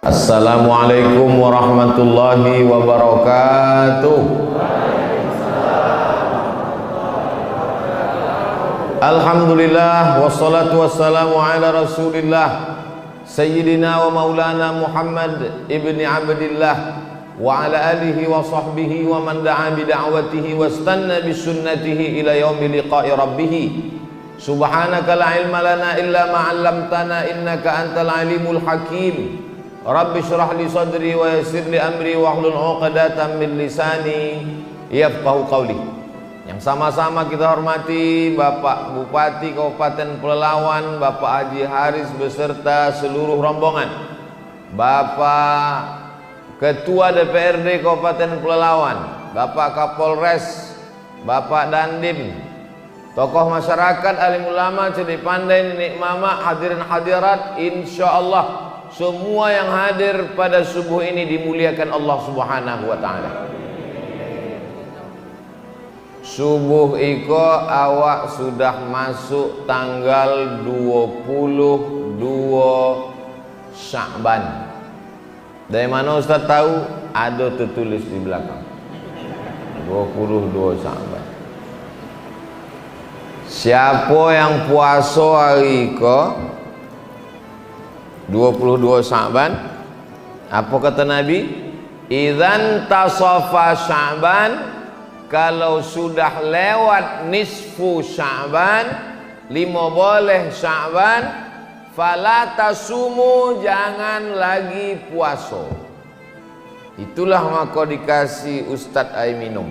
Assalamualaikum warahmatullahi wabarakatuh. Alhamdulillah wassalatu wassalamu ala rasulillah Sayyidina wa maulana Muhammad ibni Abdillah wa ala alihi wa sahbihi wa man da'a bida'watihi wa istanna bisunnatihi ila yaumi liqa'i rabbih. Subhanaka la ilma lana illa ma 'allamtana innaka antal alimul hakim. Rabbi syrah li sadri wa yassir li amri wa hlul 'uqdatam min lisani yafqahu qawli. Yang sama-sama kita hormati Bapak Bupati Kabupaten Pelalawan, Bapak Haji Haris beserta seluruh rombongan, Bapak Ketua DPRD Kabupaten Pelalawan, Bapak Kapolres, Bapak Dandim, tokoh masyarakat, alim ulama, cerdik pandai, nenek mama, hadirin hadirat, insyaallah semua yang hadir pada subuh ini dimuliakan Allah Subhanahu wa taala. Subuh iko awak sudah masuk tanggal 22 Sya'ban. Dari mana Ustaz tahu? Ada tertulis di belakang 22 Sya'ban. Siapa yang puasa hari iko 22 Sya'ban, apa kata Nabi? Idzan tasafa Sya'ban, kalau sudah lewat nisfu Sya'ban, 15 Sya'ban, fala tasumu, jangan lagi puasa. Itulah maka dikasih Ustadz air minum.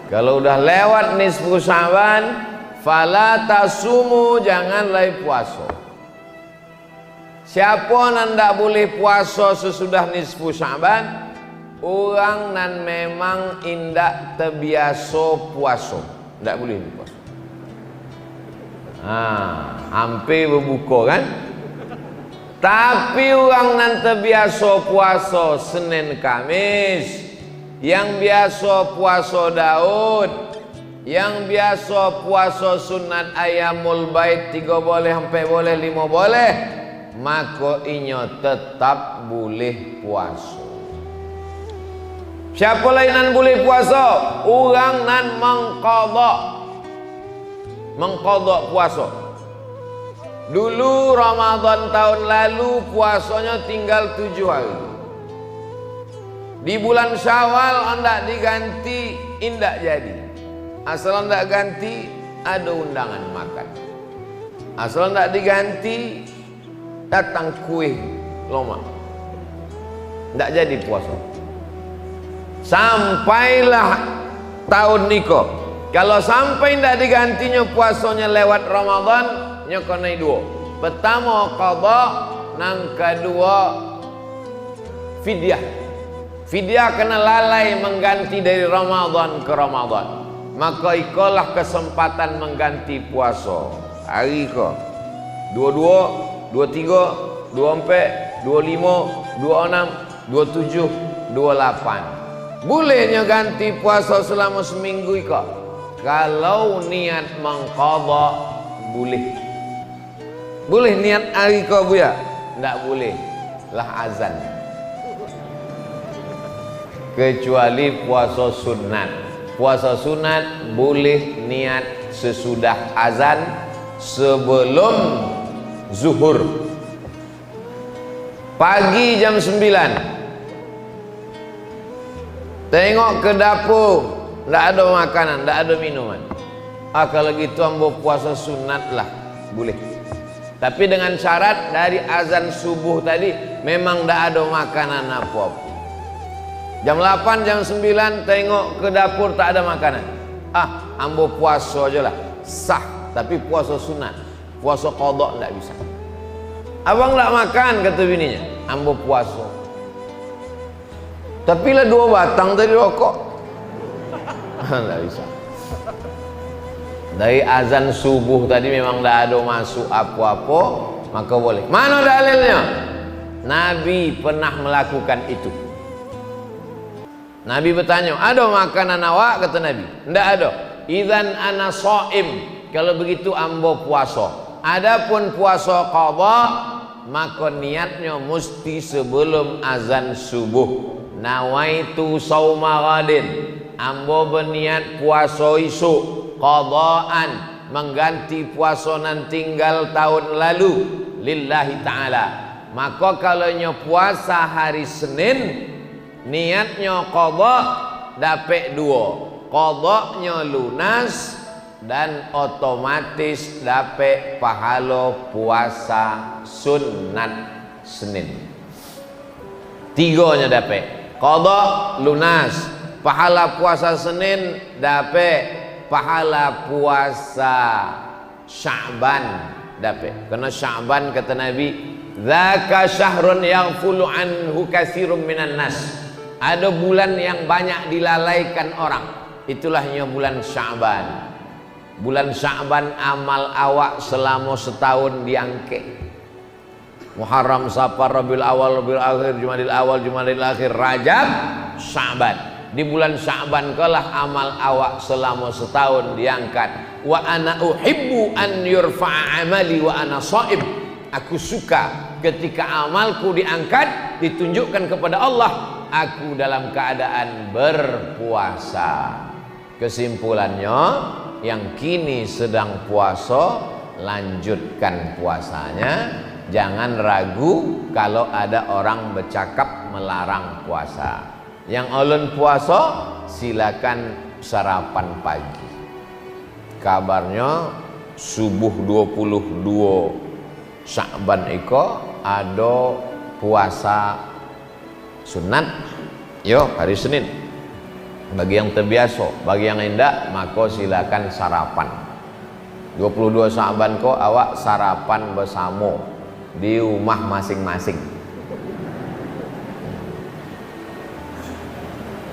Kalau udah lewat nisfu Sya'ban, fala tasumu, jangan lagi puasa. Siapa nan tak boleh puasa sesudah nisfu Sya'ban? Orang nan memang indak terbiasa puasa, tak boleh puasa. Hampir berbuka kan? Tapi orang nan terbiasa puasa Senin Kamis, yang biasa puasa Daud, yang biasa puasa sunat ayamul bait 3 boleh, 4 boleh, 5 boleh, maka inyo tetap boleh puasa. Siapa lain nan boleh puasa? Orang nan mengqadha puasa. Dulu Ramadan tahun lalu puasanya tinggal 7 hari. Di bulan Syawal hendak diganti, indak jadi. Asal hendak ganti, ada undangan makan. Asal hendak diganti, datang kue loma, tidak jadi puasa. Sampailah tahun niko, kalau sampai tidak digantinya puasanya lewat Ramadan, nyokonai 2. Pertama qadha, nang kedua fidyah. Fidyah kena lalai mengganti dari Ramadan ke Ramadan, maka ikolah kesempatan mengganti puasa. Hari ko 22, 23, 24, 25, 26, 27, 28. Bolehnya ganti puasa selama seminggu iko. Kalau niat mengqadha boleh. Boleh niat hari ko bu ya? Tidak boleh. Lah azan. Kecuali puasa sunat. Puasa sunat boleh niat sesudah azan, sebelum zuhur. Pagi jam 9 tengok ke dapur, tidak ada makanan, tidak ada minuman. Kalau gitu ambo puasa sunat lah, boleh. Tapi dengan syarat dari azan subuh tadi memang tidak ada makanan apa-apa. Jam 8, jam 9 tengok ke dapur tak ada makanan. Ambo puasa aja lah, sah. Tapi puasa sunat, puasa qadha tidak bisa. Abang tak makan, kata bininya, ambo puasa. Tapi lah 2 batang tadi rokok. Tak bisa. Dari azan subuh tadi memang tak ada masuk apa-apa, maka boleh. Mana dalilnya? Nabi pernah melakukan itu. Nabi bertanya, ada makanan awak? Kata Nabi, tidak ada. Idzan ana shaim, kalau begitu ambo puasa. Adapun puasa qadha maka niatnya mesti sebelum azan subuh. Nawaitu sauma ghadin, ambo berniat puasa isuk, qadaan mengganti puasa nan tinggal tahun lalu lillahi ta'ala. Maka kalaunya puasa hari Senin, niatnya qada dapat 2, qadanya lunas dan otomatis dapat pahala puasa sunat Senin. 3-nya dapat qada lunas, pahala puasa Senin, dapat pahala puasa Sya'ban dapat. Karena Sya'ban kata Nabi, dzaka syahrun yaghfulu anhu katsirun minan nas. Ada bulan yang banyak dilalaikan orang, itulahnya bulan Sya'ban. Bulan Sya'ban amal awak selama setahun diangkat. Muharram, Safar, Rabiul Awal, Rabiul Akhir, Jumadil Awal, Jumadil Akhir, Rajab, Sya'ban. Di bulan Sya'ban kalah amal awak selama setahun diangkat. Wa ana uhibbu an yurfa'a amali wa ana sha'ib. Aku suka ketika amalku diangkat, ditunjukkan kepada Allah, aku dalam keadaan berpuasa. Kesimpulannya, yang kini sedang puasa, lanjutkan puasanya. Jangan ragu kalau ada orang bercakap melarang puasa. Yang ulun puasa, silakan sarapan pagi. Kabarnya subuh 22 Sya'ban iko ada puasa sunat, yo hari Senin. Bagi yang terbiasa, bagi yang tidak, maka silakan sarapan. 22 Sya'ban ko awak sarapan bersama di rumah masing-masing.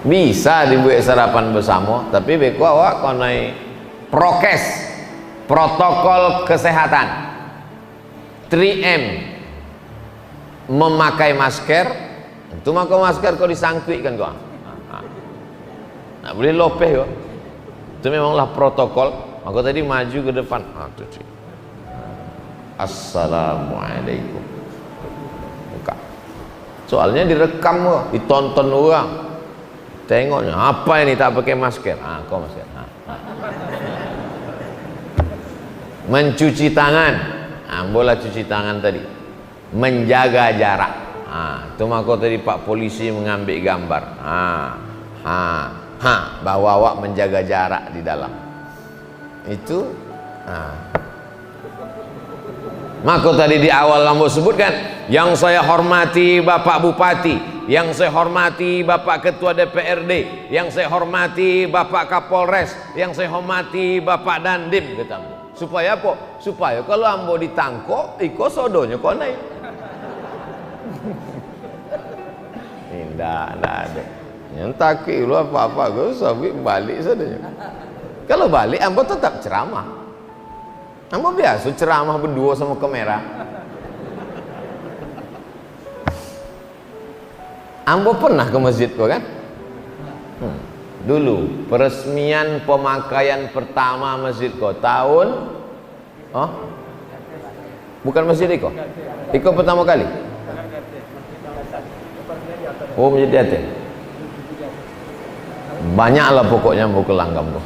Bisa dibuat sarapan bersama, tapi beko awak konai prokes, protokol kesehatan, 3M, memakai masker. Itu maka masker kau disangkui kan kau, nah, boleh lopeh kau. Itu memanglah protokol. Maka tadi maju ke depan. Assalamualaikum. Buka. Soalnya direkam kok, ditonton orang. Tengoknya, apa ini tak pakai masker? Kau masker. Mencuci tangan. Bola cuci tangan tadi. Menjaga jarak. Itu maka tadi Pak Polisi mengambil gambar. Bahwa awak menjaga jarak di dalam. Itu. Maka tadi di awal Lambo sebutkan, yang saya hormati Bapak Bupati, yang saya hormati Bapak Ketua DPRD, yang saya hormati Bapak Kapolres, yang saya hormati Bapak Dandim, kata Ambo. Supaya apa? Supaya kalau Ambo ditangkok, iko sodonya kok naik. Tidak ada. Yang takik lu apa-apa, gue sabik balik saja. Kalau balik Ambo tetap ceramah. Ambo biasa ceramah berdua sama kamera. Ambo pernah ke masjid kok kan? Dulu peresmian pemakaian pertama masjid kok tahun bukan masjid Iko. Iko pertama kali. Oh, masjid Yate. Banyaklah pokoknya Ambo ke Langgam tuh.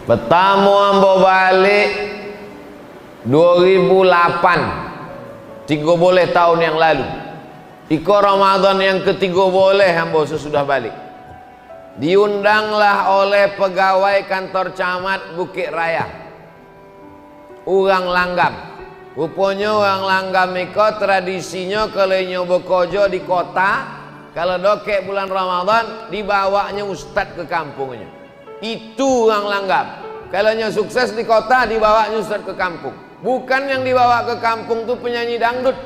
Pertama Ambo balik 2008, 3 boleh tahun yang lalu. Iko Ramadan yang ketiga boleh Ambo sesudah balik. Diundanglah oleh pegawai kantor camat Bukit Raya, orang Langgam. Rupanya orang Langgam iko tradisinya kalau nyoba kojo di kota, kalau dokek bulan Ramadan dibawanya ustad ke kampungnya. Itu orang Langgam. Kalau sukses di kota dibawanya ustad ke kampung. Bukan yang dibawa ke kampung tuh penyanyi dangdut.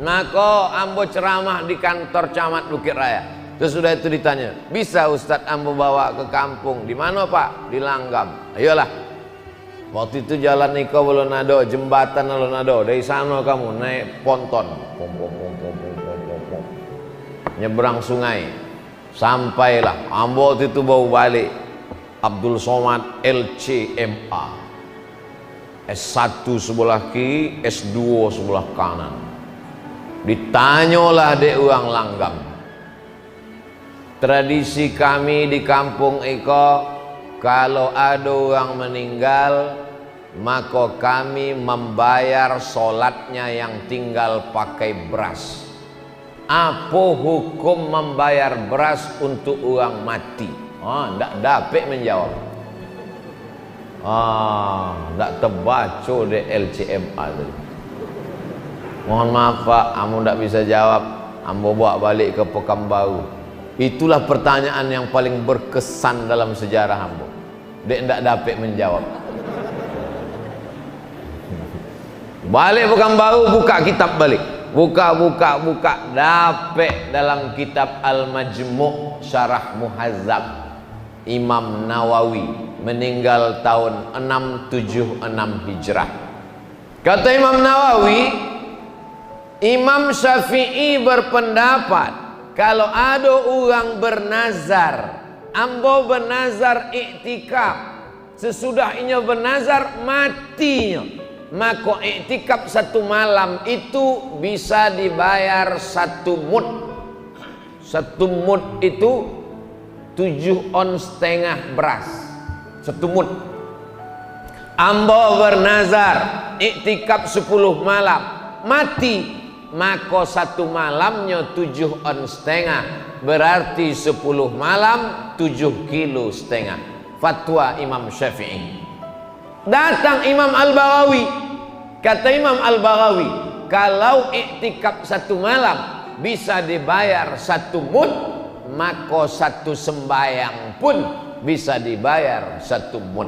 Maka Ambo ceramah di kantor camat Bukit Raya. Terus sudah itu ditanya, bisa Ustadz Ambo bawa ke kampung? Di mana Pak? Di Langgam. Ayolah. Waktu itu jalan Niko belum ada, jembatan belum ada. Dari sana kamu naik ponton, nyebrang sungai. Sampailah. Ambo waktu itu bawa balik Abdul Somad LCMA. S1 sebelah kiri, S2 sebelah kanan. Ditanyalah dek orang langgam. Tradisi kami di kampung Eko, kalau ada orang meninggal, maka kami membayar solatnya yang tinggal pakai beras. Apa hukum membayar beras untuk orang mati? Ndak dapat menjawab. Ndak terbaca di LCMA tadi. Mohon maaf Pak, kamu ndak bisa jawab. Ambo bawa balik ke Pekanbaru. Itulah pertanyaan yang paling berkesan dalam sejarah ambo. Dek ndak dapat menjawab. Balik Pekanbaru, buka kitab balik. Buka, dapet dalam kitab Al-Majmu' Syarah Muhazzab Imam Nawawi, meninggal tahun 676 Hijrah. Kata Imam Nawawi, Imam Syafi'i berpendapat kalau ada orang bernazar, ambo bernazar iktikaf, sesudah inya bernazar matinya, maka iktikaf 1 malam itu bisa dibayar 1 mud. 1 mud itu 7,5 ons beras. 1 mud. Ambo bernazar iktikaf 10 malam, mati, maka 1 malamnya 7,5 ons, berarti 10 malam 7,5 kilo. Fatwa Imam Syafi'i. Datang Imam Al-Baghawi. Kata Imam Al-Baghawi, kalau iktikaf 1 malam bisa dibayar 1 mud, maka 1 sembayang pun bisa dibayar 1 mud.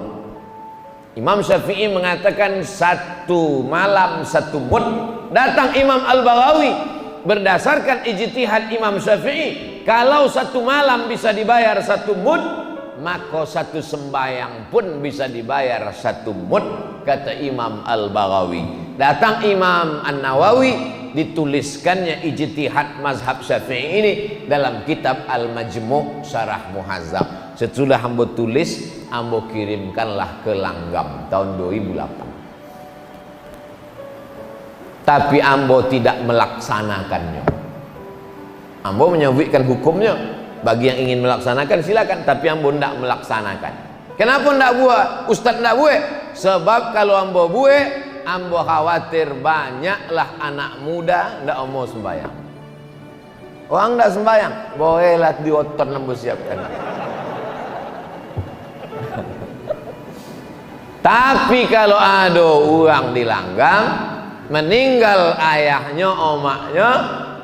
Imam Syafi'i mengatakan 1 malam 1 mud. Datang Imam Al-Baghawi, berdasarkan ijtihad Imam Syafi'i, kalau 1 malam bisa dibayar 1 mud, maka 1 sembayang pun bisa dibayar 1 mud, kata Imam Al-Baghawi. Datang Imam An-Nawawi, dituliskannya ijtihad mazhab Syafi'i ini dalam kitab Al-Majmu' Syarah Muhazzab. Sesudah ambo tulis, ambo kirimkanlah ke Langgam tahun 2008. Tapi ambo tidak melaksanakannya. Ambo menyebutkan hukumnya. Bagi yang ingin melaksanakan silakan, tapi ambo tidak melaksanakan. Kenapa tidak buat? Ustaz tidak buat? Sebab kalau ambo buat, ambo khawatir banyaklah anak muda tidak mau sembahyang. Orang tidak sembahyang, bolehlah diotor ambo siapkan. Tapi kalau ada orang di Langgam, meninggal ayahnya, omaknya,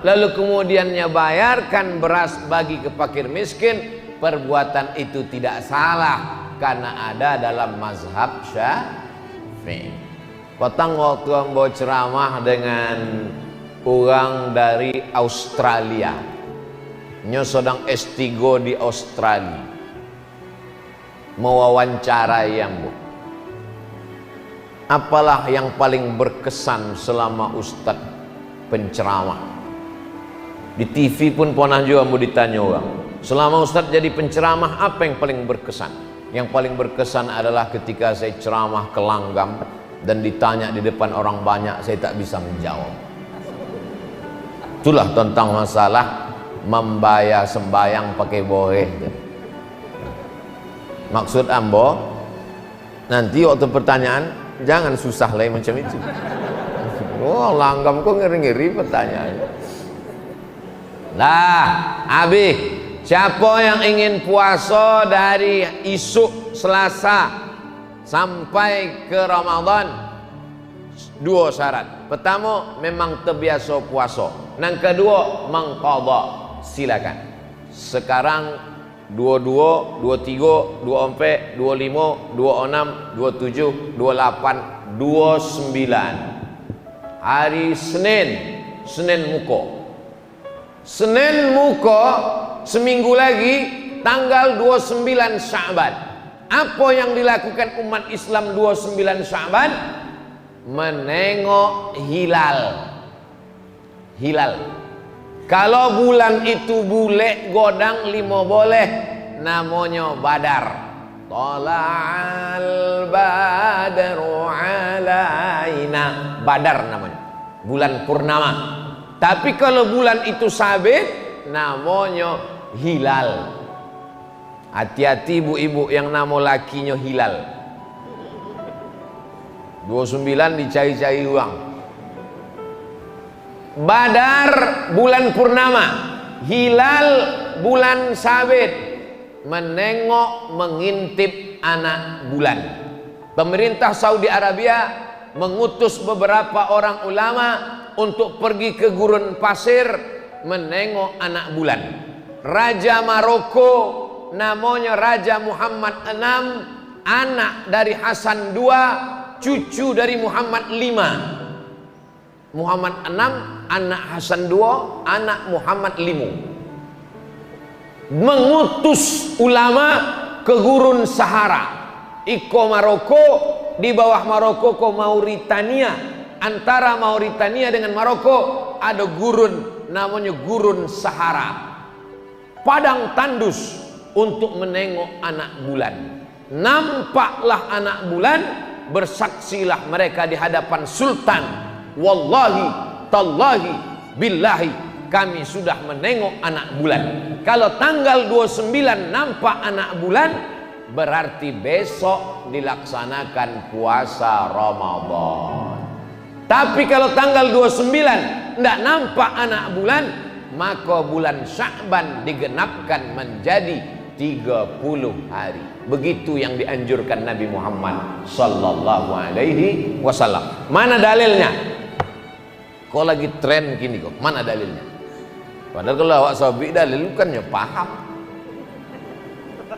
lalu kemudiannya bayarkan beras bagi ke fakir miskin, perbuatan itu tidak salah karena ada dalam mazhab Syafi'i. Petang waktu ambo ceramah dengan orang dari Australia, nyo sedang S3 di Australia, mewawancarai ambo. Apalah yang paling berkesan selama Ustadz penceramah? Di TV pun pernah juga mau ditanya orang, selama Ustadz jadi penceramah apa yang paling berkesan? Yang paling berkesan adalah ketika saya ceramah ke Langgam dan ditanya di depan orang banyak, saya tak bisa menjawab. Itulah tentang masalah membayar sembayang pakai boleh. Maksud ambo, nanti waktu pertanyaan jangan susah lah macam itu. Oh, Langgam kok ngeri-ngeri pertanyaannya. Nah, Abi, siapa yang ingin puasa dari isuk Selasa sampai ke Ramadan? 2 syarat. Pertama, memang terbiasa puasa. Yang kedua, mengqadha. Silakan. Sekarang 22, 23, 24, 25, 26, 27, 28, 29. Hari Senin muka. Senin muka seminggu lagi tanggal 29 Sya'ban. Apa yang dilakukan umat Islam 29 Sya'ban? Menengok hilal. Kalau bulan itu bule godang 5 boleh, namanya badar. Tala'al badru ala Badar namanya, bulan purnama. Tapi kalau bulan itu sabit namanya hilal. Hati-hati ibu-ibu yang nama lakinya hilal. 29 dicari-cari uang. Badar bulan purnama, hilal bulan sabit, menengok mengintip anak bulan. Pemerintah Saudi Arabia mengutus beberapa orang ulama untuk pergi ke gurun pasir menengok anak bulan. Raja Maroko namanya Raja Muhammad VI, anak dari Hasan II, cucu dari Muhammad V. Muhammad VI, anak Hasan II, anak Muhammad V. Mengutus ulama ke gurun Sahara. Iko Maroko, di bawah Maroko ke Mauritania. Antara Mauritania dengan Maroko ada gurun namanya gurun Sahara. Padang tandus untuk menengok anak bulan. Nampaklah anak bulan, bersaksilah mereka di hadapan sultan, wallahi tallahi billahi kami sudah menengok anak bulan. Kalau tanggal 29 nampak anak bulan, berarti besok dilaksanakan puasa Ramadan. Tapi kalau tanggal 29 tidak nampak anak bulan, maka bulan Sya'ban digenapkan menjadi 30 hari. Begitu yang dianjurkan Nabi Muhammad sallallahu alaihi wasallam. Mana dalilnya? Kok lagi tren gini kok? Mana dalilnya? Padahal kalau awak sabi dalil kan ya paham.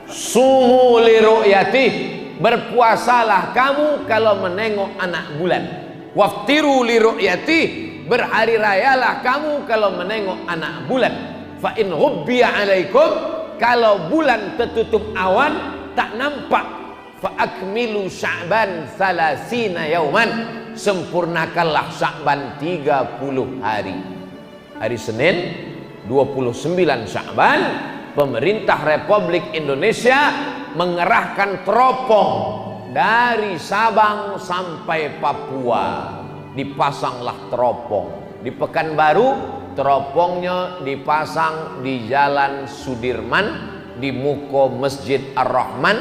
Sumu li ru'yati, berpuasalah kamu kalau menengok anak bulan. Waftiru li ru'yati, berhari rayalah kamu kalau menengok anak bulan. Fa in ghubbiya alaikum, kalau bulan tertutup awan tak nampak, fa akmilu Sya'ban 30 yauman, sempurnakanlah Sya'ban 30 hari. Hari Senin 29 Sya'ban, pemerintah Republik Indonesia mengerahkan teropong dari Sabang sampai Papua. Dipasanglah teropong. Di Pekanbaru teropongnya dipasang di Jalan Sudirman, di muka Masjid Ar-Rahman,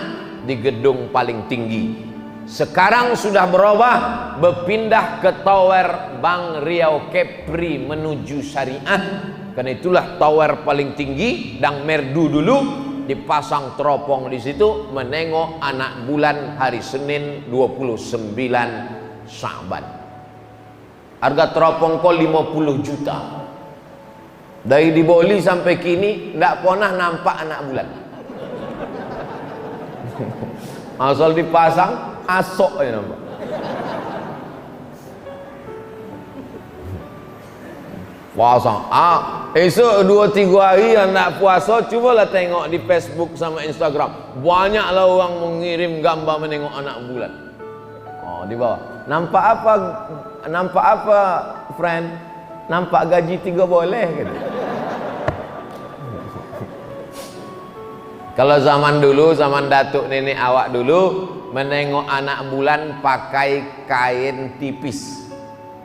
di gedung paling tinggi. Sekarang sudah berubah, berpindah ke Tower Bank Riau Kepri menuju Syariah. Karena itulah tower paling tinggi, dan merdu dulu dipasang teropong di situ menengok anak bulan hari Senin 29 Sya'ban. Harga teropong kok 50 juta. Dari di Boli sampai kini tidak pernah nampak anak bulan. Asal dipasang asok aja nampak. Pasang esok 2-3 hari yang nak puasa, cubalah tengok di Facebook sama Instagram, banyaklah orang mengirim gambar menengok anak bulan. Oh, di bawah nampak apa friend? Nampak gaji 3 boleh gitu. Kalau zaman dulu, zaman datuk nenek awak dulu, menengok anak bulan pakai kain tipis,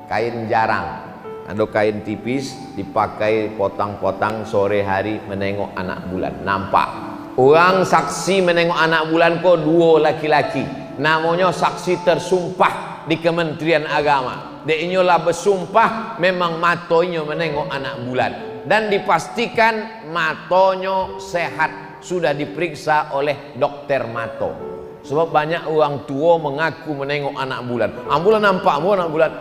kain jarang. Ada kain tipis dipakai potang-potang, sore hari menengok anak bulan. Nampak orang saksi menengok anak bulan kok 2 laki-laki, namanya saksi tersumpah di Kementerian Agama. Dia inyolah bersumpah memang matonya menengok anak bulan, dan dipastikan matonya sehat, sudah diperiksa oleh dokter mato. Sebab banyak orang tua mengaku menengok anak bulan. Ambulan nampak anak bulan,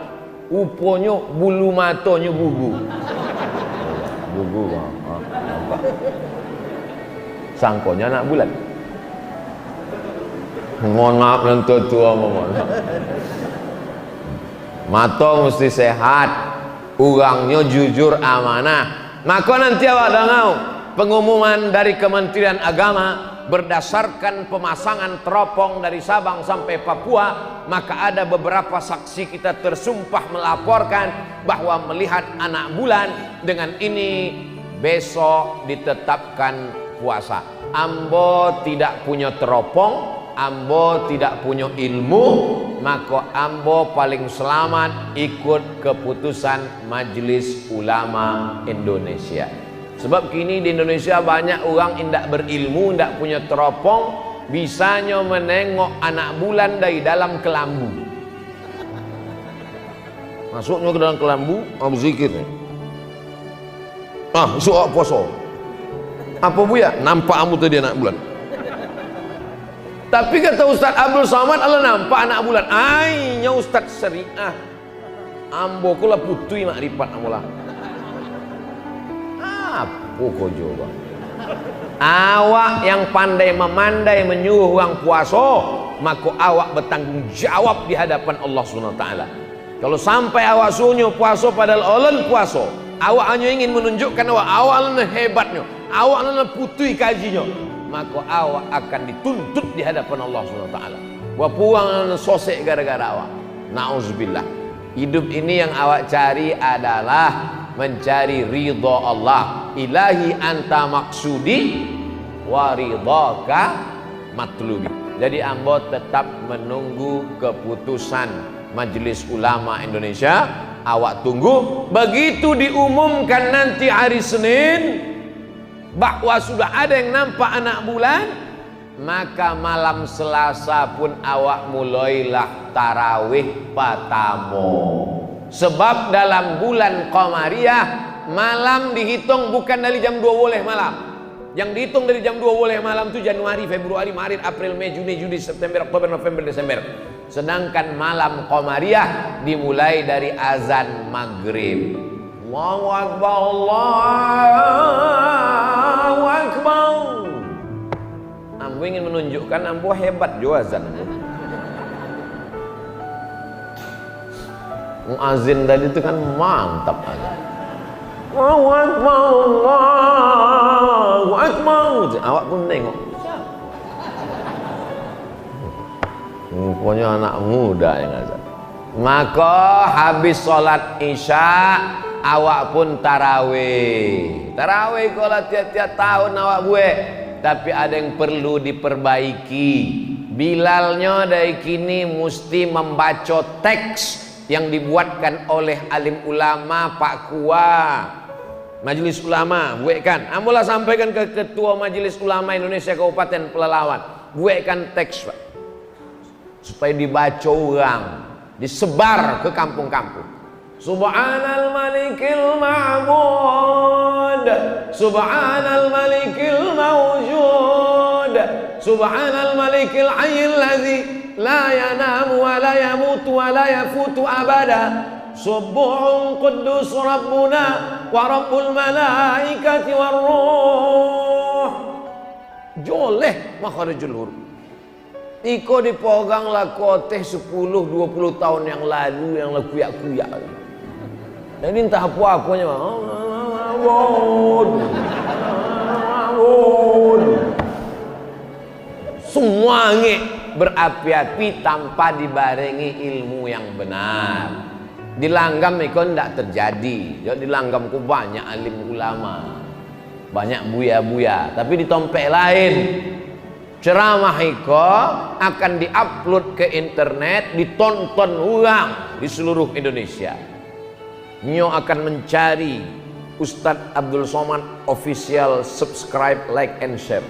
uponya bulu matonya gugu. Gugu, nampak. Sangkonya anak bulan. Mohon maaf nanti tua, mohon. Mato mesti sehat, orangnya jujur amanah. Maka nanti awak dengar pengumuman dari Kementerian Agama berdasarkan pemasangan teropong dari Sabang sampai Papua, maka ada beberapa saksi kita tersumpah melaporkan bahwa melihat anak bulan, dengan ini besok ditetapkan puasa. Ambo tidak punya teropong, ambo tidak punya ilmu, maka ambo paling selamat ikut keputusan Majelis Ulama Indonesia. Sebab kini di Indonesia banyak orang indak berilmu, indak punya teropong, bisanya menengok anak bulan dari dalam kelambu. Masuknya ke dalam kelambu, zikir. Suara puasa. Apa buya? Nampak kamu tadi anak bulan. Tapi kata Ustaz Abdul Somad, Allah nampak anak bulan. Ainya Ustaz Syariah. Ambo kula putui makrifat amulah. Apa kau coba? Awak yang pandai memandai menyuruh orang puasa, maka awak bertanggung jawab di hadapan Allah Subhanahu wa taala. Kalau sampai awak suruh puasa padahal Allah puasa, awak hanya ingin menunjukkan awak hebatnya, awak putui kajinya, maka awak akan dituntut di hadapan Allah Subhanahu wa taala. Wa puang sosek gara-gara awak. Nauzubillah. Hidup ini yang awak cari adalah mencari ridha Allah. Ilahi anta maksudi wa ridhaka matlubi. Jadi ambo tetap menunggu keputusan Majelis Ulama Indonesia. Awak tunggu, begitu diumumkan nanti hari Senin bahwa sudah ada yang nampak anak bulan, maka malam Selasa pun awak mulailah tarawih patamo. Sebab dalam bulan Qamariyah malam dihitung bukan dari jam 2 boleh malam. Yang dihitung dari jam 2 boleh malam itu Januari, Februari, Maret, April, Mei, Juni, Juli, September, Oktober, November, Desember. Sedangkan malam Qamariyah dimulai dari azan maghrib. Allahu Akbar, Allahu Akbar. Ambo ingin menunjukkan ambo hebat juga azan. Muazin tadi itu kan mantap aja. Allahu Akbar, Allahu Akbar. Awak pun tengok. Rupanya anak muda yang azan. Maka habis sholat isya awak pun tarawih. Tarawih kalau tiap-tiap tahun awak buat. Tapi ada yang perlu diperbaiki. Bilalnya dari kini mesti membaca teks yang dibuatkan oleh alim ulama Pak Kua Majelis Ulama, buatkan. Amulah sampaikan ke Ketua Majelis Ulama Indonesia Kabupaten Pelalawan, buatkan teks Pak, supaya dibaca orang, disebar ke kampung-kampung. Subhanal Malikil Ma'bud, Subhanal Malikil Mawjud, Subhanal Malikil Hayyil Ladzi la yanamu wa la yamutu wa la yafutu abada. Subuhun Quddus Rabbuna wa Rabbul Malaikati war Ruh. Joleh makharijul huruf. Iko dipegang lah koteh 10-20 tahun yang lalu yang lah kuyak-kuyak. Jadi entah apa-apanya semua berapi-api tanpa dibarengi ilmu yang benar. Di langgam itu tidak terjadi. Jadi di langgamku banyak alim ulama, banyak buya-buya. Tapi di tompek lain, ceramah itu akan diupload ke internet, ditonton orang di seluruh Indonesia. Nyo akan mencari Ustadz Abdul Somad Official, subscribe, like, and share.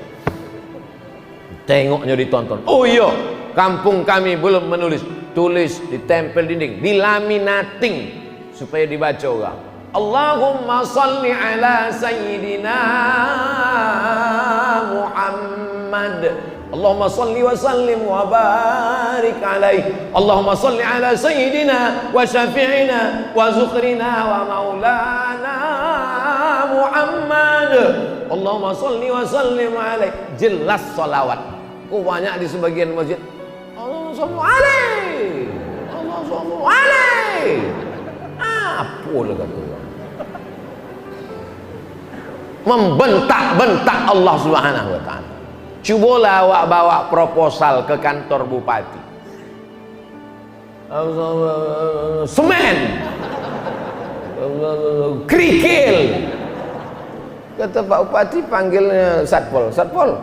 Tengoknya ditonton. Oh iya, kampung kami belum menulis, tulis, ditempel dinding, dilaminating supaya dibaca orang. Allahumma salli ala sayyidina Muhammad. Allahumma salli wa sallim wa barik alaih. Allahumma salli ala sayyidina wa syafi'ina wa zukrina wa maulana Muhammad. Allahumma salli wa sallim alaih. Jelas salawat. Kok banyak di sebagian masjid, Allahumma salli alaih, Allahumma salli alaih. Apa lah kata orang, membentak-bentak Allah Subhanahu wa ta'ala. Cubalah awak bawa proposal ke kantor bupati, semen, kerikil. Kata Pak Bupati, panggilnya Satpol, Satpol,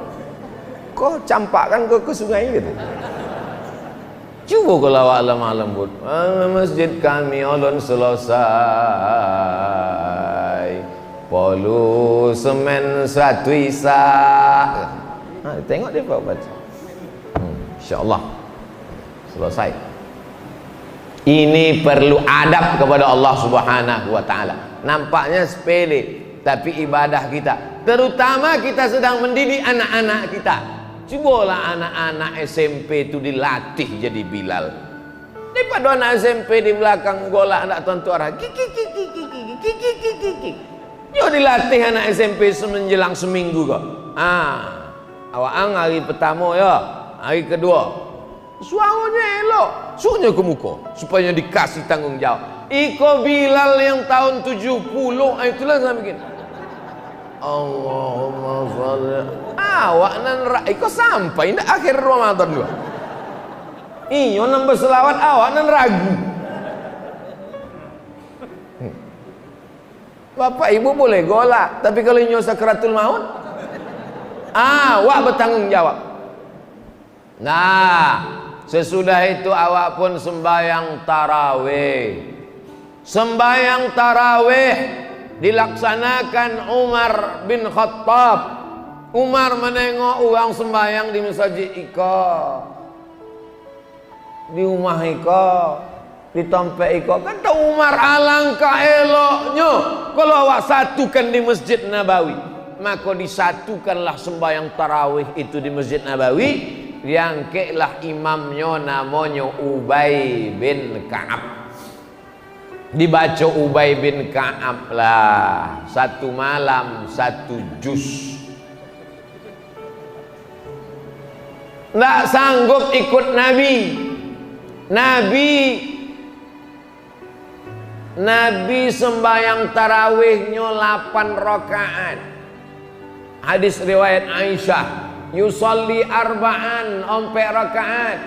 kau campakkan ke sungai gitu. Cuba kalau awak malam buat masjid kami ulun selesai, polu semen 100 isa. Tengok dia baca. InsyaAllah selesai. Ini perlu adab kepada Allah Subhanahu wa ta'ala. Nampaknya sepele, tapi ibadah kita, terutama kita sedang mendidik anak-anak kita. Cubalah anak-anak SMP itu dilatih jadi Bilal. Daripada anak SMP di belakang golak anak tuan arah yo dilatih anak SMP menjelang seminggu kok. Awak hari pertama ya, hari kedua suaranya elok, suruhnya ke muka supaya dikasih tanggung jawab. Iko Bilal yang tahun 70, itulah saya bikin. Allahumma sholli. Awak nan iko sampai ndak akhir Ramadan dua. Iyo nambah selawat awak nan ragu. Bapak ibu boleh golak, tapi kalau inyo sakratul maut, awak bertanggung jawab. Nah, sesudah itu awak pun sembahyang tarawih. Sembahyang tarawih dilaksanakan Umar bin Khattab. Umar menengok orang sembahyang di masjid iko, di rumah iko, di tempat iko. Kata Umar, alangkah eloknya kalau awak satukan di Masjid Nabawi. Maka disatukanlah sembahyang tarawih itu di Masjid Nabawi. Yang kelah imamnya namanya Ubay bin Ka'ab. Dibaca Ubay bin Ka'ab lah, satu malam 1 juz. Nggak sanggup ikut Nabi sembahyang tarawihnya 8 rakaat. Hadis riwayat Aisyah, yusalli arba'an, 4 rakaat,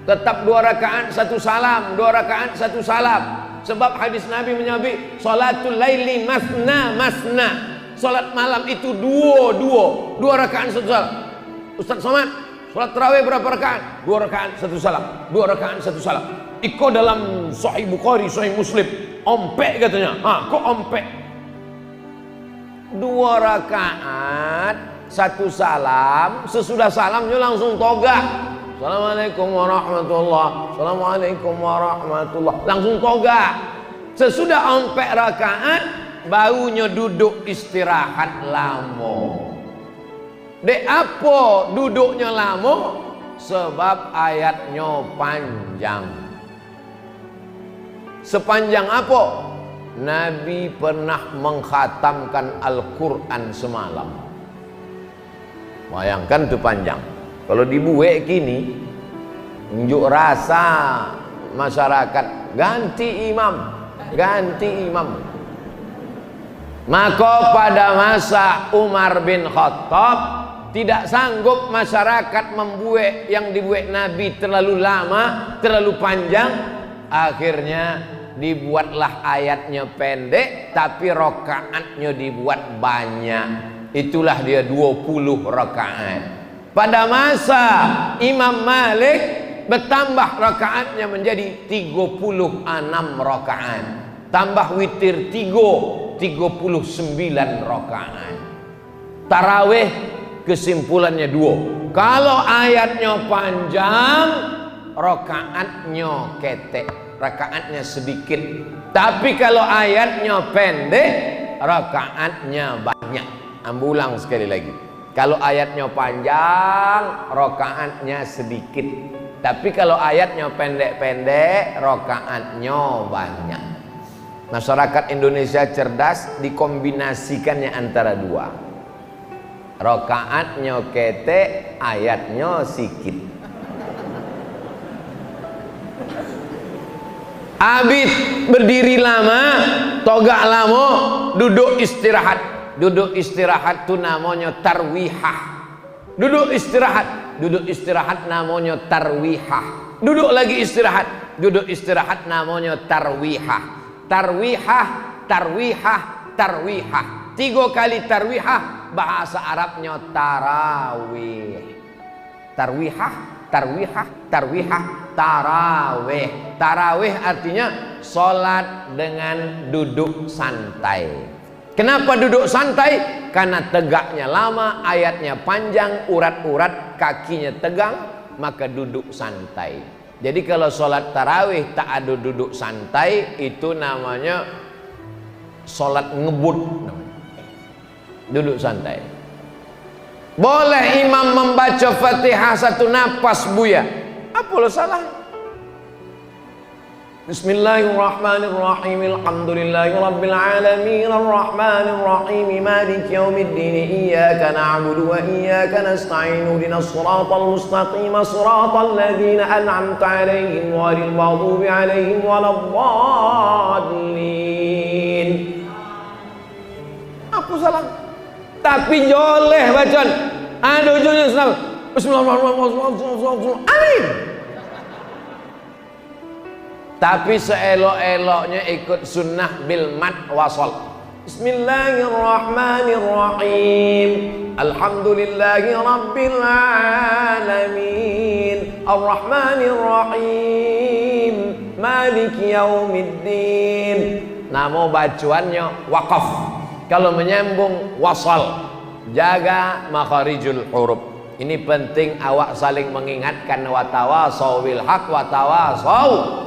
tetap 2 rakaat 1 salam, 2 rakaat 1 salam. Sebab hadis Nabi menyebut salatul laili masna masna, salat malam itu 2 rakaat 1 salam. Ustaz Somad, salat tarawih berapa rakaat? 2 rakaat 1 salam, 2 rakaat 1 salam. Iko dalam Sahih Bukhari, Sahih Muslim, ompek katanya. Kok ompek? 2 rakaat 1 salam, sesudah salamnya langsung toga. Assalamualaikum warahmatullah, assalamualaikum warahmatullah, langsung toga. Sesudah 4 rakaat barunya duduk istirahat lama. Dek apa duduknya lama? Sebab ayatnya panjang. Sepanjang apa? Nabi pernah mengkhatamkan Al-Quran semalam. Bayangkan itu panjang. Kalau dibuat kini, unjuk rasa masyarakat ganti imam. Maka pada masa Umar bin Khattab tidak sanggup masyarakat membuat yang dibuat Nabi terlalu lama, terlalu panjang. Akhirnya dibuatlah ayatnya pendek, tapi rakaatnya dibuat banyak. Itulah dia 20 rakaat. Pada masa Imam Malik bertambah rakaatnya menjadi 36 rakaat. Tambah witir 39 rakaat. Tarawih kesimpulannya 2. Kalau ayatnya panjang, rakaatnya ketek, rakaatnya sedikit. Tapi kalau ayatnya pendek, rakaatnya banyak. Ambulang sekali lagi. Kalau ayatnya panjang, rakaatnya sedikit. Tapi kalau ayatnya pendek-pendek, rakaatnya banyak. Masyarakat Indonesia cerdas, dikombinasikannya antara 2. Rakaatnya ketek, ayatnya sikit. Abid berdiri lama, togak lama, duduk istirahat. Duduk istirahat itu namanya tarwihah. Duduk istirahat namanya tarwihah. Duduk lagi istirahat, duduk istirahat namanya tarwihah. Tarwihah, tarwihah, tarwihah. 3 kali tarwihah, bahasa Arabnya tarawih. Tarwihah, tarwihah, tarwihah, tarawih. Tarawih artinya sholat dengan duduk santai. Kenapa duduk santai? Karena tegaknya lama, ayatnya panjang, urat-urat kakinya tegang, maka duduk santai. Jadi kalau sholat tarawih tak ada duduk santai, itu namanya sholat ngebut. Duduk santai. Boleh imam membaca Fatihah satu nafas buya, apa lo salah? Bismillahirrahmanirrahim. Alhamdulillahirabbil alamin arrahmanir rahim maliki yaumiddin iyyaka na'budu wa iyyaka nasta'in ihdinas siratal mustaqim siratal ladzina an'amta 'alaihim ghairil maghdubi 'alaihim waladdallin. Apa salah? Tapi joleh bacaan. Ada ujungnya Bismillahirrahmanirrahim. Amin. Tapi seelok-eloknya ikut sunnah bil mad wasal. Bismillahirrahmanirrahim. Alhamdulillahi rabbil alamin. Arrahmanirrahim. Maliki yaumiddin. Nama bacaannya waqaf. Kalau menyambung wasal. Jaga makharijul huruf. Ini penting awak saling mengingatkan, wa tawasau bil haq wa tawasau.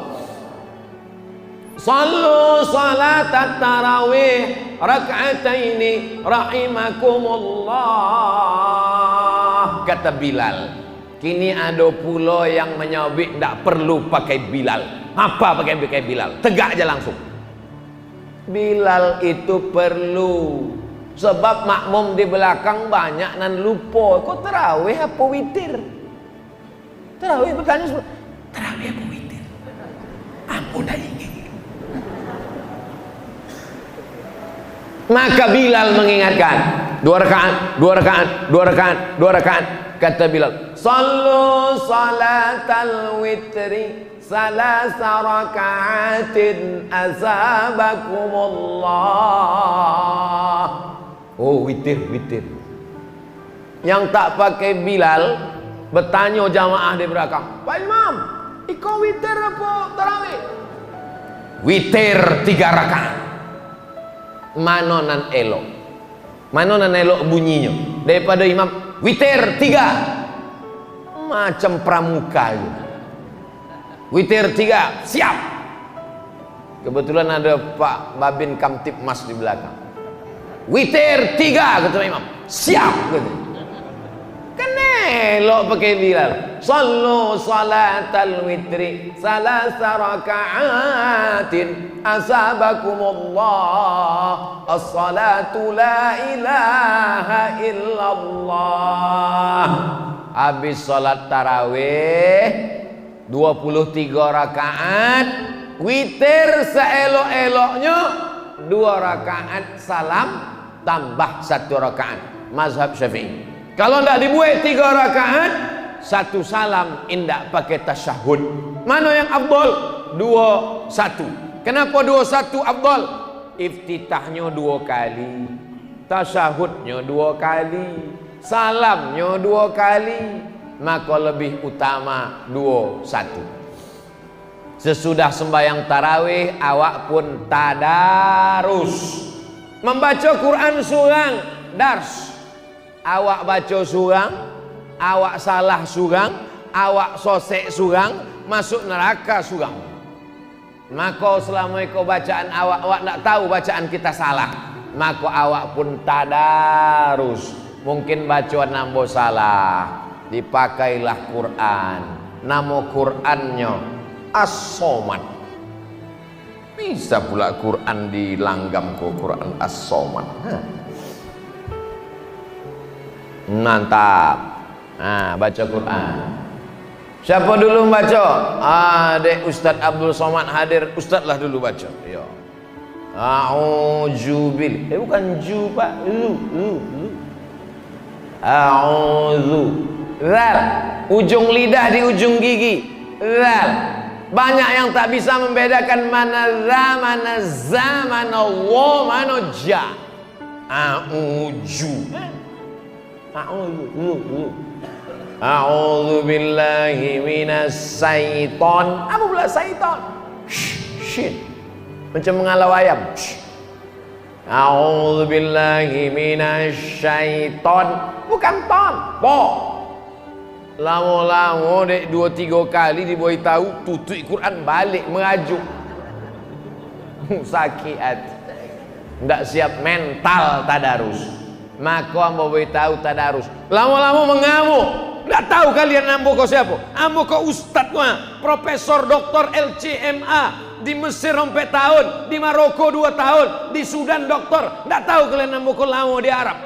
Sallu salatat tarawih rak'ataini rahimakumullah. Kata Bilal. Kini ada pula yang menyabik tak perlu pakai Bilal. Apa pakai Bilal? Tegak aja langsung. Bilal itu perlu, sebab makmum di belakang banyak nan lupa. Kok tarawih apa witir? Tarawih bertanya semua. Tarawih apa witir? Ampun dah ingin. Maka Bilal mengingatkan, 2 rakaat, 2 rakaat, 2 rakaat, 2 rakaat. Kata Bilal, sallu salatal witri salasa rakaatin azabakumullah. Oh, witir. Yang tak pakai Bilal bertanya jamaah di belakang, Pak Imam, iko witir apa tarawih? Witir 3 rakaat. Mana nan elok bunyinya daripada imam witir 3, macam pramuka gitu. Witir 3 siap. Kebetulan ada Pak Babin Kamtipmas di belakang. Witir 3 kata imam, siap gitu. Kan elok pakai Bilal. Sallu salatal witri salasa raka'atin asabakumullah. As-salatu la ilaha illallah. Habis salat tarawih 23 rakaat, witir seelok-eloknya 2 rakaat salam tambah 1 rakaat. Mazhab Syafi'i. Kalau tidak dibuat 3 rakaat, 1 salam indak pakai tasyahud. Mana yang afdal? 2-1. Kenapa 2-1 afdal? Iftitahnya 2 kali, tasyahudnya 2 kali, salamnya 2 kali, maka lebih utama 2-1. Sesudah sembahyang tarawih, awak pun tadarus, membaca Quran surang, dars. Awak baca surang, awak salah surang, awak sosek surang, masuk neraka surang. Maka selama kau bacaan awak nak tahu bacaan kita salah, maka awak pun tadarus. Mungkin bacaan nambo salah, dipakailah Quran. Nama Qurannya As-Somad. Bisa pula Quran dilanggam ke Quran As-Somad. Mantap. Nah, baca Quran. Siapa dulu baca? Dek Ustaz Abdul Somad hadir. Ustaz lah dulu baca. Ya. A'udzubil. Bukan ju, Pak. A'udzu. Zal. Ujung lidah di ujung gigi. Zal. Banyak yang tak bisa membedakan mana za, mana za, mana wa, mana ja. A'udzu. A'udzu billahi minas syaiton. Apa pula syaiton? Shit. Macam mengalau ayam. A'udzu billahi minas syaiton. Bukan ton, po. Lama-lama dek 2-3 kali dibuai tahu tutup Quran balik merajuk. Sakit hati. Tidak siap mental tadarus. Maka ambo boleh tahu tadarus. Lama-lama mengamuk. Tidak tahu kalian ambo kau siapa? Ambo kau ustad mah, Profesor Doktor LCMA di Mesir 4 tahun, di Maroko 2 tahun, di Sudan doktor. Tidak tahu kalian ambo kau lama di Arab.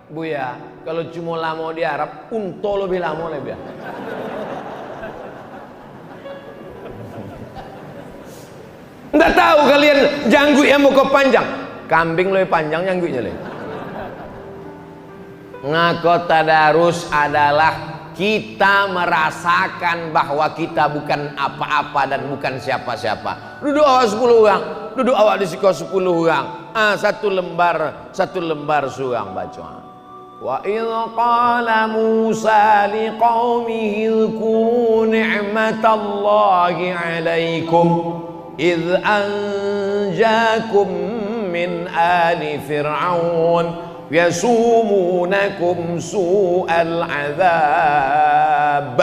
Buya, kalau cuma lama di Arab, unto lebih lama lebih. Tidak tahu kalian janggut yang muka panjang. Kambing lebih panjang janggutnya lebih. Ngaku tadarus adalah kita merasakan bahwa kita bukan apa-apa dan bukan siapa-siapa. Duduk awak 10 orang, duduk awak di siko 10 orang. Satu lembar surang baca. Wa idh qala Musa liqaumihi dhkuru ni'matallahi 'alaikum idh anjakum min ali fir'aun yasumunakum su'al 'adzab.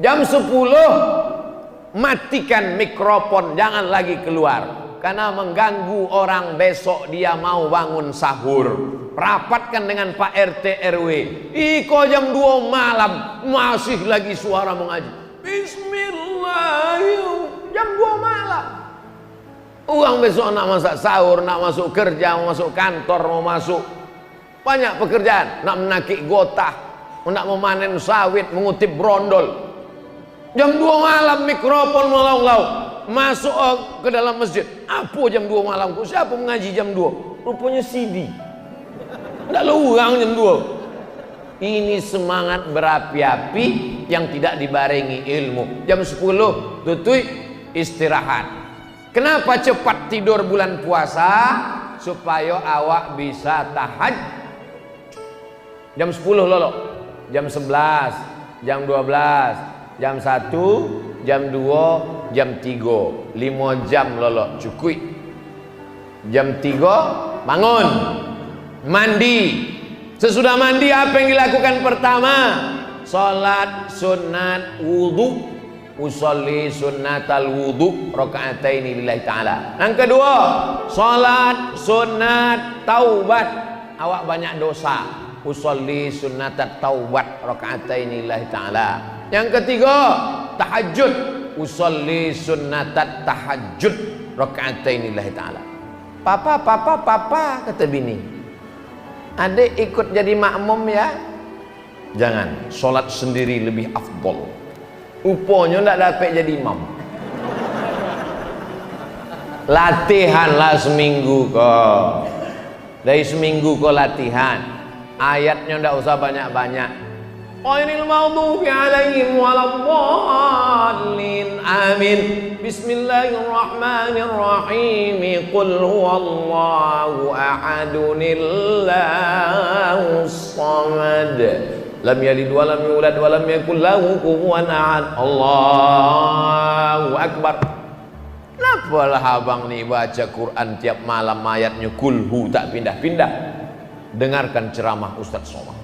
Jam 10 matikan mikrofon, jangan lagi keluar karena mengganggu orang besok dia mau bangun sahur. Rapatkan dengan Pak RT RW. Iko jam 2 malam masih lagi suara mengaji. Bismillahirrahmanirrahim. Jam 2 malam. Orang besok nak masak sahur, nak masuk kerja, mau masuk kantor, mau masuk banyak pekerjaan, nak menakik gotah, nak memanen sawit, mengutip brondol. Jam 2 malam mikrofon melau-lau masuk ke dalam masjid. Apa jam 2 malam? Siapa mengaji jam 2? Rupanya CD. Tidak lurang jam 2. Ini semangat berapi-api yang tidak dibarengi ilmu. Jam 10 tutui istirahat. Kenapa cepat tidur bulan puasa? Supaya awak bisa tahajud. Jam 10 lolo, jam 11, jam 12, jam 1, jam 2, jam 3, 5 jam lolo cukup. Jam 3 bangun, mandi. Sesudah mandi apa yang dilakukan pertama? Salat sunat wudu. Usolli sunnatal wudu raka'ataini lillahi ta'ala. Yang kedua, salat sunat taubat. Awak banyak dosa. Usolli sunnatat taubat raka'ataini lillahi ta'ala. Yang ketiga, tahajud. Usolli sunnatat tahajud raka'ataini lillahi ta'ala. Papa, kata bini. Adik ikut jadi makmum ya? Jangan, solat sendiri lebih afdol. Upanya tak dapat jadi imam. Latihanlah seminggu kau. Dari seminggu kau latihan. Ayatnya tak usah banyak-banyak. Ghairil maghdubi alaihim waladdallin. Amin. Bismillahirrahmanirrahim. Qul huwallahu ahadunillahus samad. Lam yalid wa lam yulad wa lam yakul lahu kufuwan ahad. Allahu akbar. Kenapalah abang ni baca Quran tiap malam ayatnya kulhu tak pindah-pindah? Dengarkan ceramah Ustaz Somad.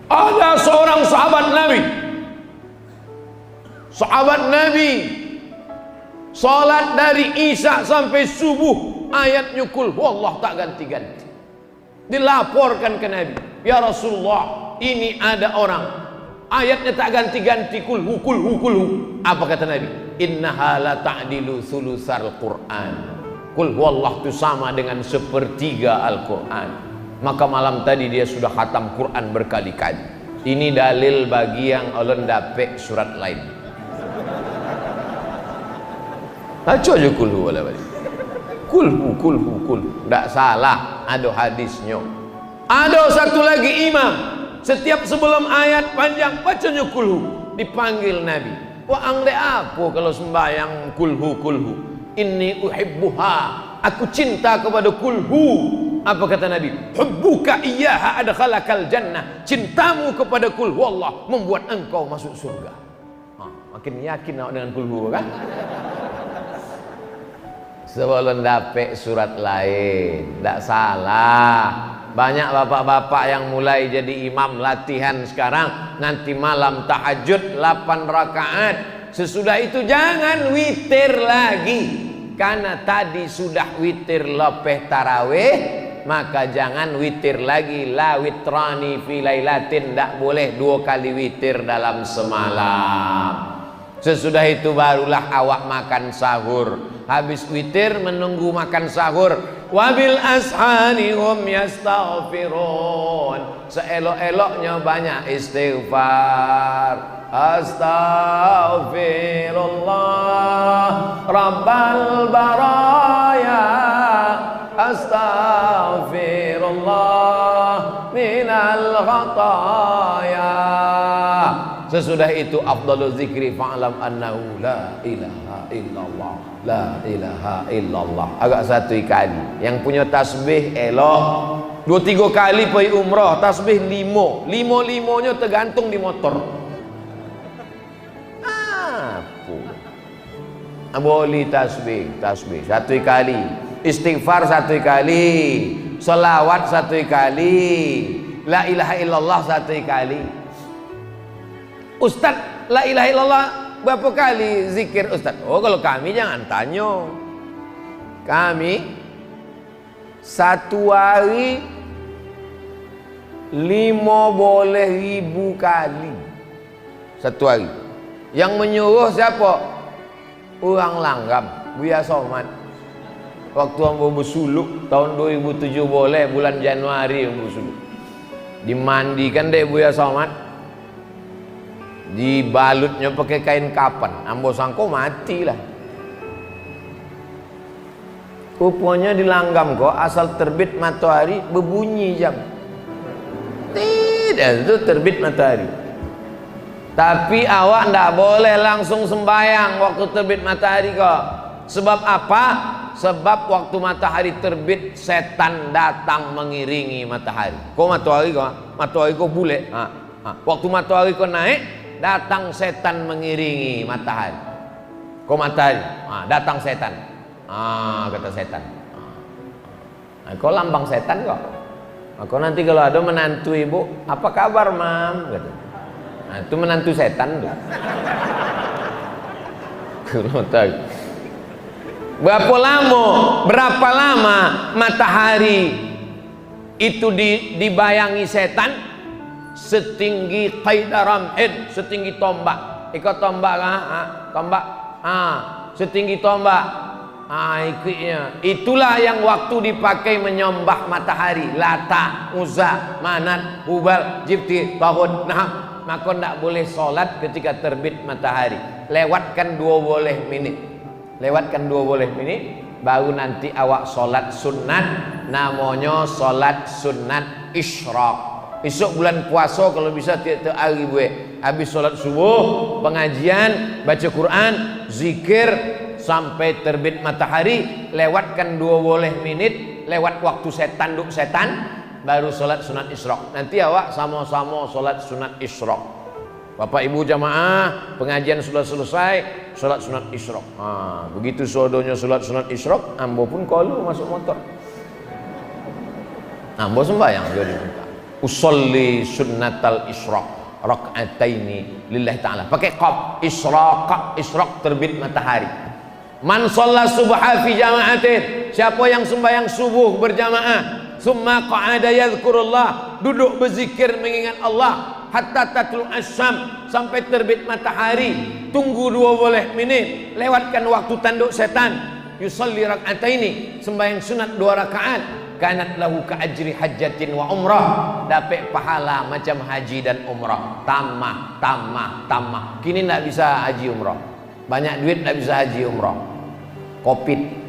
Ada seorang sahabat Nabi salat dari Isya sampai subuh ayatnya kulhu Allah tak ganti-ganti. Dilaporkan ke Nabi, ya Rasulullah, ini ada orang ayatnya tak ganti-ganti kulhu. Apa kata Nabi? Innaha la ta'dilu thulusal Quran. Qul huwallah itu sama dengan sepertiga Al-Quran. Maka malam tadi dia sudah khatam Quran berkali-kali. Ini dalil bagi yang ulun dapet surat lain. Baca aja kulhu wala balik. Kulhu. Tak salah, ada hadisnya. Ada satu lagi imam, setiap sebelum ayat panjang bacanya kulhu. Dipanggil Nabi. Wah angde apa kalau sembahyang kulhu. Inni uhibbuha. Aku cinta kepada kulhu. Apa kata Nabi? Hubbuka iyyaha adkhalakal jannah. Cintamu kepada kul huwallah membuat engkau masuk surga. Makin yakin dengan kul huwa kan? Sebelum dapet surat lain, tidak salah. Banyak bapak-bapak yang mulai jadi imam latihan sekarang, nanti malam tahajud 8 rakaat. Sesudah itu jangan witir lagi, karena tadi sudah witir lepeh tarawih, maka jangan witir lagi. La witrani fi lailatin, tidak boleh 2 kali witir dalam semalam. Sesudah itu barulah awak makan sahur. Habis witir menunggu makan sahur. Wabil ashari hum yastaghfirun. Seelok-eloknya banyak istighfar. Astaghfirullah Rabbal baraya. Astaghfirullah minal khataya. Sesudah itu afdalul zikri fa'lam annahu la ilaha illallah. La ilaha illallah. Agak 1 kali. Yang punya tasbih elok 2-3 kali pergi umrah, tasbih 5. 5-5-nya tergantung di motor. Apa? Boleh tasbih 1 kali. Istighfar 1 kali. Selawat 1 kali. La ilaha illallah 1 kali. Ustaz, la ilaha illallah berapa kali zikir Ustaz? Oh, kalau kami jangan tanya. Kami 1 hari 5 kali 1 hari. Yang menyuruh siapa? Orang Langgam, Buya Somad. Waktu ambo bersuluk tahun 2007 boleh, bulan Januari ambo bersuluk. Dimandikan deh Buya Somad. Dibalutnya pakai kain kapan, ambo sangko matilah. Rupanya di Langgam kok asal terbit matahari berbunyi jam. Tidak, itu terbit matahari. Tapi awak ndak boleh langsung sembahyang waktu terbit matahari kok. Sebab apa? Sebab waktu matahari terbit setan datang mengiringi matahari. Kok matahari kok bule. Waktu matahari kok naik, datang setan mengiringi matahari. Kok matahari? Datang setan. Kata setan. Kok lambang setan kok. Kok nanti kalau ada menantu ibu, apa kabar mam? Kata. Itu menantu setan tuh. Berapa lama matahari itu dibayangi setan? Setinggi qaidaram setinggi tombak. Ikut tombak tombak setinggi tombak. Ikutnya itulah yang waktu dipakai menyembah matahari. Lata, Uzza, Manat, Hubal, Jibti, Tahun. Maka tidak boleh sholat ketika terbit matahari. Lewatkan 2 menit. Lewatkan 2 menit, baru nanti awak sholat sunat. Namanya sholat sunat isyraq. Esok bulan puasa kalau bisa tiap-tiap hari habis sholat subuh, pengajian, baca Quran, zikir sampai terbit matahari. Lewatkan 2 menit, lewat waktu setan duk setan, baru sholat sunat isyraq. Nanti awak sama-sama sholat sunat isyraq. Bapak ibu jamaah, pengajian sudah selesai, sholat sunat isyraq. Begitu sodonya sholat sunat isyraq, ambo pun kalau masuk motor, ambo sembahyang jadi minta usolli sunnatal isyraq rakaataini lillahi ta'ala. Pakai qaf, isyraq terbit matahari. Man shalla subha fi jama'atin, siapa yang sembahyang subuh berjamaah, summa qa'ada yadhkurullah, duduk berzikir mengingat Allah, hatta tatlu asyam, sampai terbit matahari, tunggu 2 menit, lewatkan waktu tanduk setan, yusalli rakaataini, sembahyang sunat 2 rakaat, kanat lahu ka ajri hajjatin wa umrah, dapat pahala macam haji dan umrah. Tamah. Kini tidak bisa haji umrah, banyak duit tidak bisa haji umrah, Covid.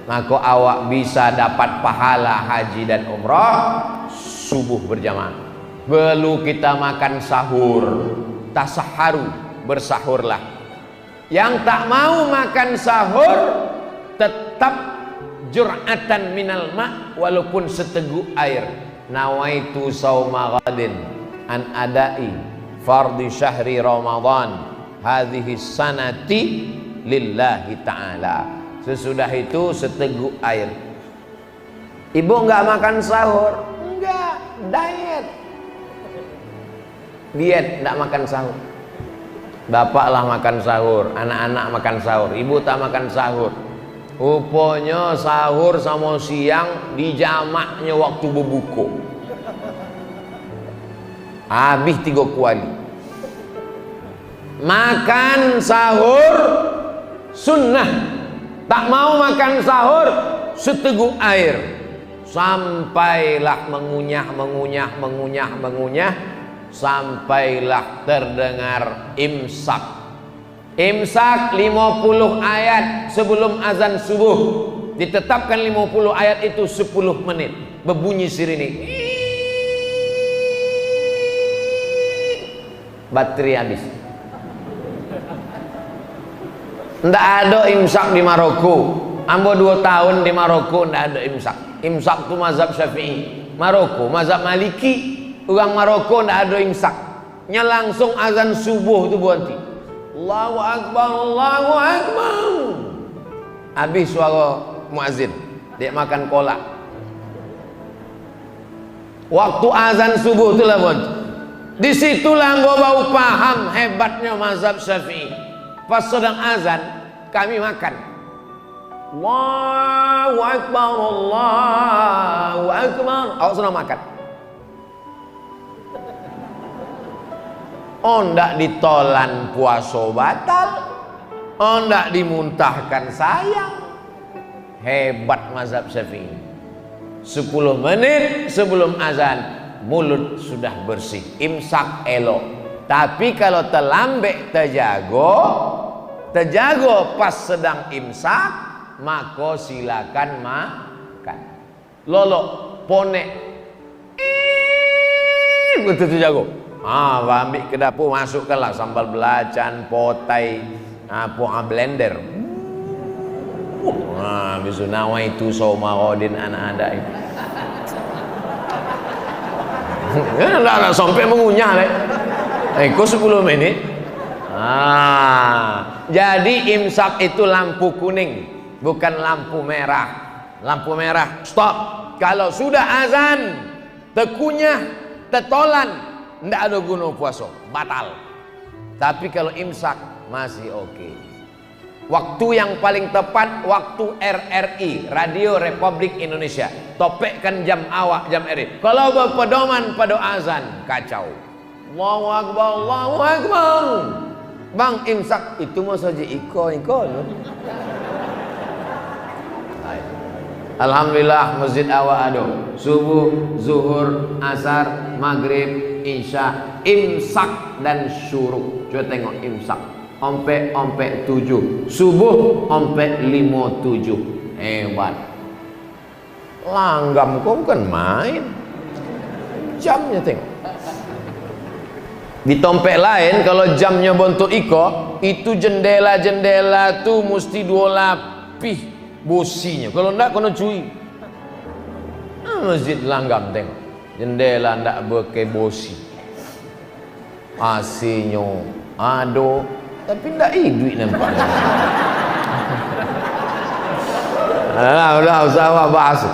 Maka awak bisa dapat pahala haji dan umrah subuh berjamaah. Perlu kita makan sahur, tasaharu, bersahurlah. Yang tak mau makan sahur tetap jur'atan minal ma', walaupun seteguk air. Nawaitu sauma ghadin an adai fardhi syahri Ramadan hadhihi sanati lillahi ta'ala. Sesudah itu seteguk air. Ibu enggak makan sahur? Enggak, diet. Diet, enggak makan sahur. Bapaklah makan sahur, anak-anak makan sahur, ibu tak makan sahur. Rupanya sahur sama siang dijamaknya waktu berbuka. Habis 3 kuali. Makan sahur sunnah. Tak mau makan sahur seteguk air. Sampailah mengunyah, sampailah terdengar imsak. Imsak 50 ayat sebelum azan subuh. Ditetapkan 50 ayat itu 10 menit. Berbunyi sirine. Baterai habis. Ndak ada imsak di Maroko. Ambo 2 tahun di Maroko ndak ada imsak. Imsak itu mazhab Syafi'i. Maroko mazhab Maliki. Orang Maroko ndak ada imsak. Nya langsung azan subuh itu berhenti. Allahu Akbar, Allahu Akbar. Habis suara muazin. Dia makan kolak. Waktu azan subuh itulah berhenti. Disitulah gua baru paham hebatnya mazhab Syafi'i. Pas sedang azan kami makan. Allahu Akbar, Allahu Akbar. Awak senang makan. Oh, ndak ditolan puasa batal. Oh, ndak dimuntahkan sayang. Hebat mazhab Syafi'i. 10 menit sebelum azan mulut sudah bersih, imsak elok. Tapi kalau terlambat terjago pas sedang imsak, maka silakan makan. Lolo ponek betul terjago. Ambil ke dapur, masukkanlah sambal belacan, potai, blender. Bisu nawaitu sauma ghadin anak ada itu. Enggak sampai mengunyah leh. Kok 10 menit. Jadi imsak itu lampu kuning, bukan lampu merah. Lampu merah stop. Kalau sudah azan, tekunyah, tetolan, ndak ada guna puasa, batal. Tapi kalau imsak masih oke. Waktu yang paling tepat waktu RRI, Radio Republik Indonesia. Topekkan jam awak, jam RRI. Kalau berpedoman pada azan, kacau. Allahu Akbar, Allahu Akbar. Bang, imsak itu mau saja iko. Alhamdulillah masjid awak ada. Subuh, zuhur, asar, maghrib, isya, imsak dan syuruk. Coba tengok imsak. Ompek 7, subuh ompek 5:07. Hebat. Langgam kau bukan main. Jamnya tengok. Di tompek lain kalau jamnya bentuk iko, itu jendela-jendela tuh mesti 2 lapis bosinya. Kalau enggak kena curi. Masjid langgam tengok. Jendela enggak berke bosi. AC-nya ado, tapi enggak duit nampaknya. Udah usah awak bahas.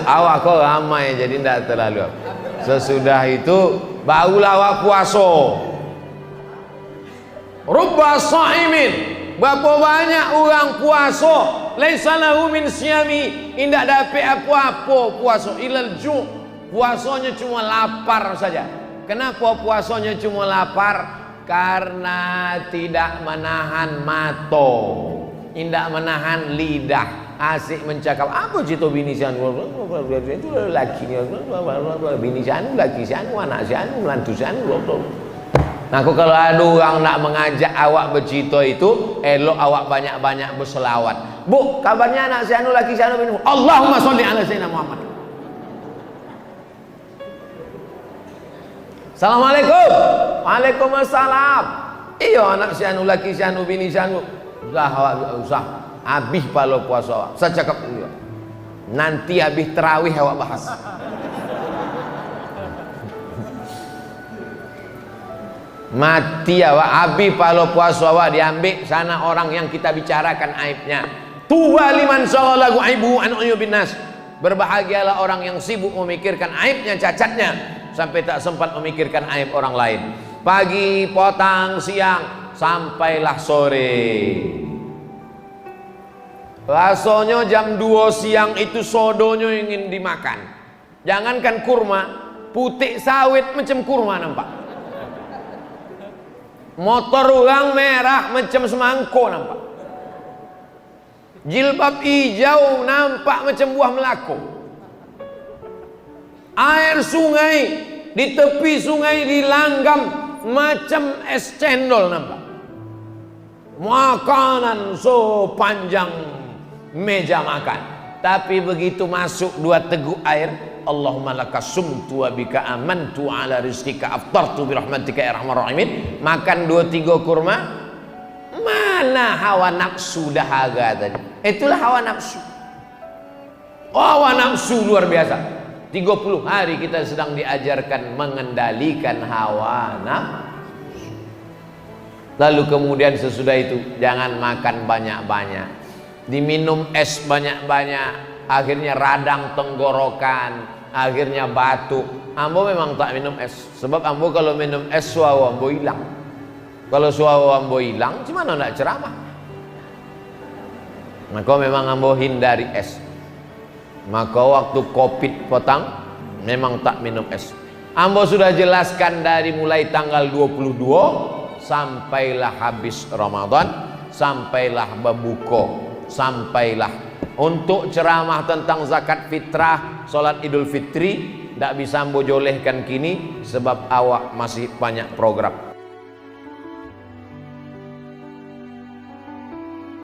Awak kau ramai jadi enggak terlalu. Sesudah itu barulah awak puasa. Rubba sha'imin, berapa banyak orang puasa laisa lahu min siyami, indak dapat apa-apa puasa ilal ju', puasanya cuma lapar saja. Kenapa puasanya cuma lapar? Karena tidak menahan mata, tidak menahan lidah, asik mencakap. Apa cerita bini sianu? Itu lakinya, bini sianu, laki sianu, anak sianu, melantu sianu. Nah, kalau ada orang nak mengajak awak bercerita itu, elok awak banyak-banyak berselawat. Bu, kabarnya anak sianu, laki sianu, bini. Allahumma sholli ala sayyidina Muhammad. Assalamualaikum. Waalaikumsalam. Iya anak sianu, laki sianu, bini sianu. usah habis palo puasa awak. Saya cakap juga. Nanti habis terawih awak bahas. Mati awak, habis palo puasa awak diambil sana orang yang kita bicarakan aibnya. Tuba liman shaghalahu aibu an uyubin nas. Berbahagialah orang yang sibuk memikirkan aibnya, cacatnya, sampai tak sempat memikirkan aib orang lain. Pagi, petang, siang, sampailah sore. Rasanya jam 2 siang itu sodonya ingin dimakan. Jangankan kurma, putih sawit macam kurma nampak. Motor orang merah macam semangko nampak. Jilbab hijau nampak macam buah melako. Air sungai di tepi sungai dilanggam macam es cendol nampak. Makanan sepanjang meja makan. Tapi begitu masuk 2 teguk air, Allahumma laka sumtu wa bika amantu ala rizqika aftartu bi rahmatika ya arhamar rahimin. Makan 2-3 kurma, mana hawa nafsu dahaga tadi? Itulah hawa nafsu. Hawa nafsu luar biasa. 30 hari kita sedang diajarkan mengendalikan hawa nafsu. Lalu kemudian sesudah itu jangan makan banyak-banyak, diminum es banyak-banyak, akhirnya radang tenggorokan, akhirnya batuk. Ambo memang tak minum es, sebab ambo kalau minum es suara ambo hilang. Kalau suara ambo hilang, gimana nak ceramah? Maka memang ambo hindari es. Maka waktu Covid petang memang tak minum es. Ambo sudah jelaskan dari mulai tanggal 22 sampailah habis Ramadan, sampailah berbuka, sampailah untuk ceramah tentang zakat fitrah, solat Idul Fitri, tak bisa ambo jolehkan kini sebab awak masih banyak program.